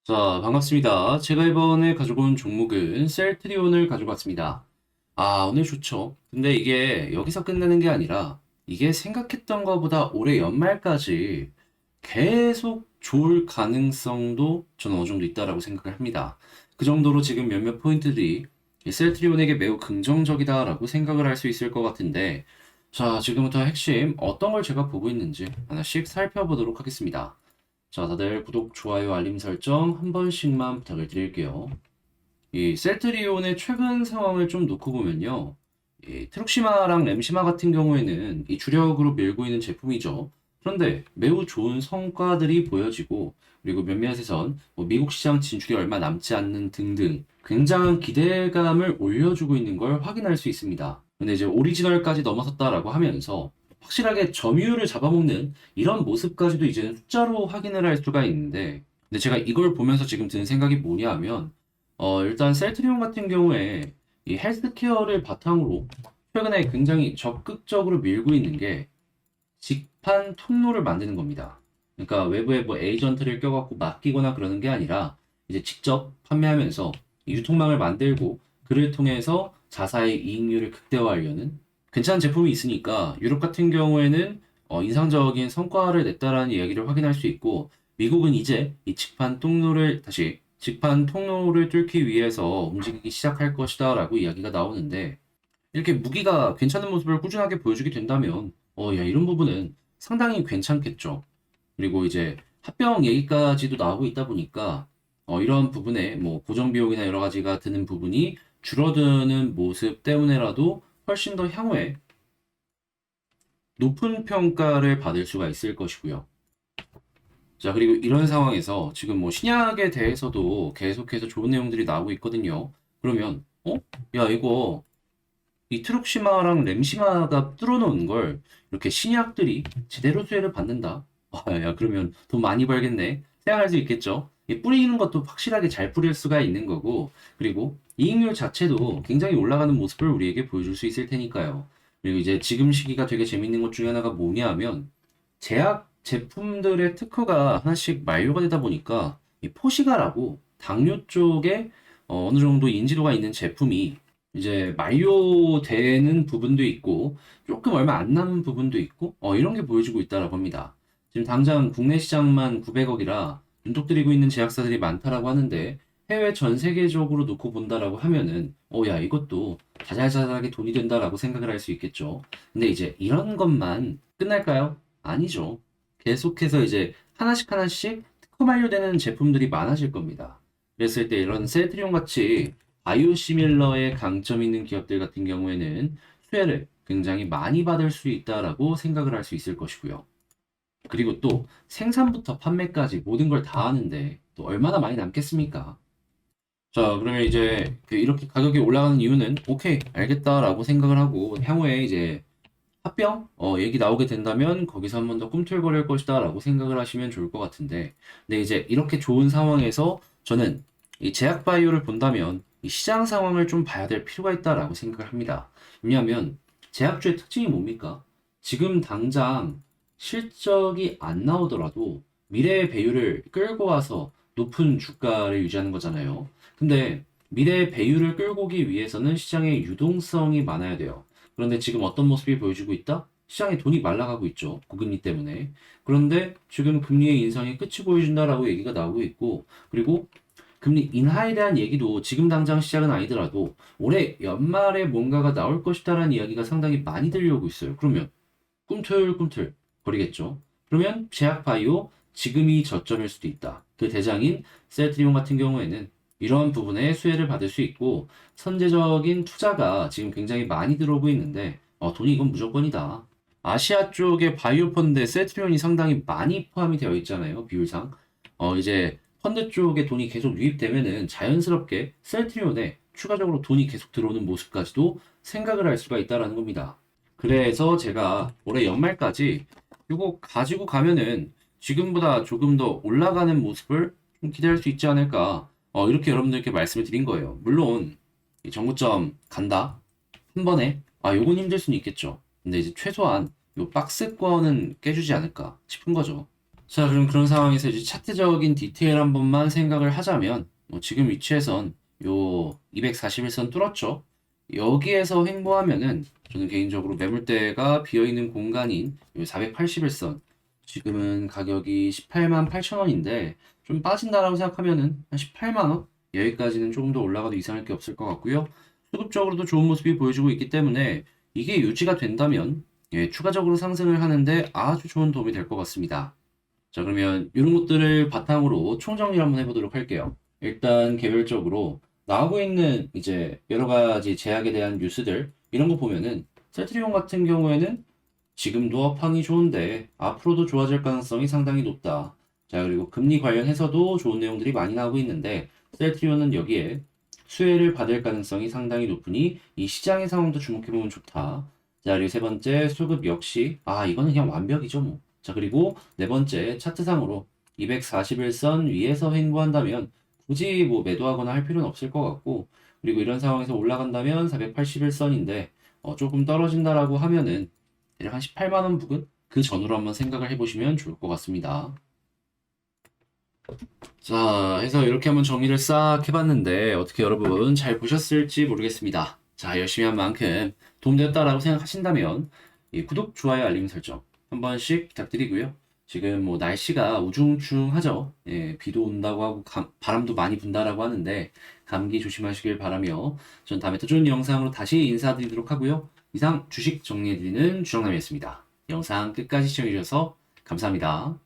자, 반갑습니다. 제가 이번에 가지고 온 종목은 셀트리온을 가지고 왔습니다. 오늘 좋죠. 근데 이게 여기서 끝나는 게 아니라 이게 생각했던 것보다 올해 연말까지 계속 좋을 가능성도 저는 어느 정도 있다라고 생각을 합니다. 그 정도로 지금 몇몇 포인트들이 이 셀트리온에게 매우 긍정적이다라고 생각을 할 수 있을 것 같은데, 자, 지금부터 핵심 어떤 걸 제가 보고 있는지 하나씩 살펴보도록 하겠습니다. 자, 다들 구독, 좋아요, 알림 설정 한 번씩만 부탁을 드릴게요. 이 셀트리온의 최근 상황을 좀 놓고 보면요. 이 트룩시마랑 램시마 같은 경우에는 이 주력으로 밀고 있는 제품이죠. 그런데 매우 좋은 성과들이 보여지고, 그리고 몇몇에선 뭐 미국 시장 진출이 얼마 남지 않는 등등 굉장한 기대감을 올려주고 있는 걸 확인할 수 있습니다. 근데 이제 오리지널까지 넘어섰다라고 하면서 확실하게 점유율을 잡아먹는 이런 모습까지도 이제는 숫자로 확인을 할 수가 있는데, 근데 제가 이걸 보면서 지금 드는 생각이 뭐냐 하면, 일단 셀트리온 같은 경우에 이 헬스케어를 바탕으로 최근에 굉장히 적극적으로 밀고 있는 게 직판 통로를 만드는 겁니다. 그러니까 외부에 뭐 에이전트를 껴갖고 맡기거나 그러는 게 아니라 이제 직접 판매하면서 이 유통망을 만들고 그를 통해서 자사의 이익률을 극대화하려는 괜찮은 제품이 있으니까 유럽 같은 경우에는 인상적인 성과를 냈다라는 이야기를 확인할 수 있고, 미국은 이제 이 직판 통로를 뚫기 위해서 움직이기 시작할 것이다라고 이야기가 나오는데, 이렇게 무기가 괜찮은 모습을 꾸준하게 보여주게 된다면, 야, 이런 부분은 상당히 괜찮겠죠. 그리고 이제 합병 얘기까지도 나오고 있다 보니까, 이런 부분에 뭐 고정 비용이나 여러 가지가 드는 부분이 줄어드는 모습 때문에라도 훨씬 더 향후에 높은 평가를 받을 수가 있을 것이고요. 자, 그리고 이런 상황에서 지금 뭐 신약에 대해서도 계속해서 좋은 내용들이 나오고 있거든요. 그러면, 야, 이거 이 트룩시마랑 램시마가 뚫어놓은 걸 이렇게 신약들이 제대로 수혜를 받는다. 야, 그러면 돈 많이 벌겠네. 생각할 수 있겠죠. 이 뿌리는 것도 확실하게 잘 뿌릴 수가 있는 거고, 그리고 이익률 자체도 굉장히 올라가는 모습을 우리에게 보여줄 수 있을 테니까요. 그리고 이제 지금 시기가 되게 재밌는 것 중에 하나가 뭐냐 하면, 제약 제품들의 특허가 하나씩 만료가 되다 보니까 이 포시가라고 당뇨 쪽에 어느 정도 인지도가 있는 제품이 이제 만료되는 부분도 있고 조금 얼마 안 남은 부분도 있고 이런 게 보여지고 있다라고 합니다. 지금 당장 국내 시장만 900억이라 눈독 들이고 있는 제약사들이 많다라고 하는데, 해외 전 세계적으로 놓고 본다라고 하면은 야, 이것도 자잘자잘하게 돈이 된다라고 생각을 할 수 있겠죠. 근데 이제 이런 것만 끝날까요? 아니죠. 계속해서 이제 하나씩 하나씩 특허 만료되는 제품들이 많아질 겁니다. 그랬을 때 이런 셀트리온 같이 바이오시밀러에 강점 있는 기업들 같은 경우에는 수혜를 굉장히 많이 받을 수 있다라고 생각을 할 수 있을 것이고요. 그리고 또 생산부터 판매까지 모든 걸 다 하는데 또 얼마나 많이 남겠습니까? 자, 그러면 이제 이렇게 가격이 올라가는 이유는 오케이, 알겠다라고 생각을 하고 향후에 이제 합병 얘기 나오게 된다면 거기서 한 번 더 꿈틀거릴 것이다라고 생각을 하시면 좋을 것 같은데, 근데 이제 이렇게 좋은 상황에서 저는 이 제약 바이오를 본다면 이 시장 상황을 좀 봐야 될 필요가 있다라고 생각을 합니다. 왜냐하면 제약주의 특징이 뭡니까? 지금 당장 실적이 안 나오더라도 미래의 배율을 끌고 와서 높은 주가를 유지하는 거잖아요. 근데 미래의 배율을 끌고 오기 위해서는 시장에 유동성이 많아야 돼요. 그런데 지금 어떤 모습이 보여지고 있다? 시장에 돈이 말라가고 있죠. 고금리 때문에. 그런데 지금 금리의 인상이 끝이 보여준다라고 얘기가 나오고 있고, 그리고 금리 인하에 대한 얘기도 지금 당장 시작은 아니더라도 올해 연말에 뭔가가 나올 것이다라는 이야기가 상당히 많이 들려오고 있어요. 그러면 꿈틀꿈틀 거리겠죠. 그러면 제약 바이오 지금이 저점일 수도 있다. 그 대장인 셀트리온 같은 경우에는 이러한 부분에 수혜를 받을 수 있고, 선제적인 투자가 지금 굉장히 많이 들어오고 있는데 돈이 이건 무조건이다. 아시아 쪽에 바이오 펀드에 셀트리온이 상당히 많이 포함이 되어 있잖아요. 비율상. 이제 펀드 쪽에 돈이 계속 유입되면은 자연스럽게 셀트리온에 추가적으로 돈이 계속 들어오는 모습까지도 생각을 할 수가 있다라는 겁니다. 그래서 제가 올해 연말까지 이거 가지고 가면은 지금보다 조금 더 올라가는 모습을 좀 기대할 수 있지 않을까. 이렇게 여러분들께 말씀을 드린 거예요. 물론, 이 정고점 간다. 한 번에. 요건 힘들 수는 있겠죠. 근데 이제 최소한 요 박스권은 깨주지 않을까 싶은 거죠. 자, 그럼 그런 상황에서 이제 차트적인 디테일 한 번만 생각을 하자면, 뭐 지금 위치에선 요 241선 뚫었죠? 여기에서 횡보하면은 저는 개인적으로 매물대가 비어있는 공간인 요 481선, 지금은 가격이 18만 8천 원인데 좀 빠진다라고 생각하면은 한 18만 원? 여기까지는 조금 더 올라가도 이상할 게 없을 것 같고요. 수급적으로도 좋은 모습이 보여주고 있기 때문에 이게 유지가 된다면 예, 추가적으로 상승을 하는데 아주 좋은 도움이 될 것 같습니다. 자, 그러면 이런 것들을 바탕으로 총정리를 한번 해보도록 할게요. 일단 개별적으로 나오고 있는 이제 여러 가지 제약에 대한 뉴스들 이런 거 보면은 셀트리온 같은 경우에는 지금도 업황이 좋은데 앞으로도 좋아질 가능성이 상당히 높다. 자, 그리고 금리 관련해서도 좋은 내용들이 많이 나오고 있는데 셀트리온은 여기에 수혜를 받을 가능성이 상당히 높으니 이 시장의 상황도 주목해보면 좋다. 자, 그리고 세 번째 수급 역시 이거는 그냥 완벽이죠 뭐. 자, 그리고 네 번째 차트상으로 241선 위에서 횡보한다면 굳이 뭐 매도하거나 할 필요는 없을 것 같고 그리고 이런 상황에서 올라간다면 481선인데 조금 떨어진다라고 하면은 대략 한 18만 원 부근 그 전후로 한번 생각을 해보시면 좋을 것 같습니다. 자, 해서 이렇게 한번 정리를 싹 해봤는데 어떻게 여러분 잘 보셨을지 모르겠습니다. 자, 열심히 한 만큼 도움되었다라고 생각하신다면 이 구독, 좋아요, 알림 설정 한 번씩 부탁드리고요. 지금 뭐 날씨가 우중충하죠. 예, 비도 온다고 하고 바람도 많이 분다라고 하는데 감기 조심하시길 바라며 전 다음에 또 좋은 영상으로 다시 인사드리도록 하고요. 이상 주식 정리해드리는 주정남이었습니다. 영상 끝까지 시청해주셔서 감사합니다.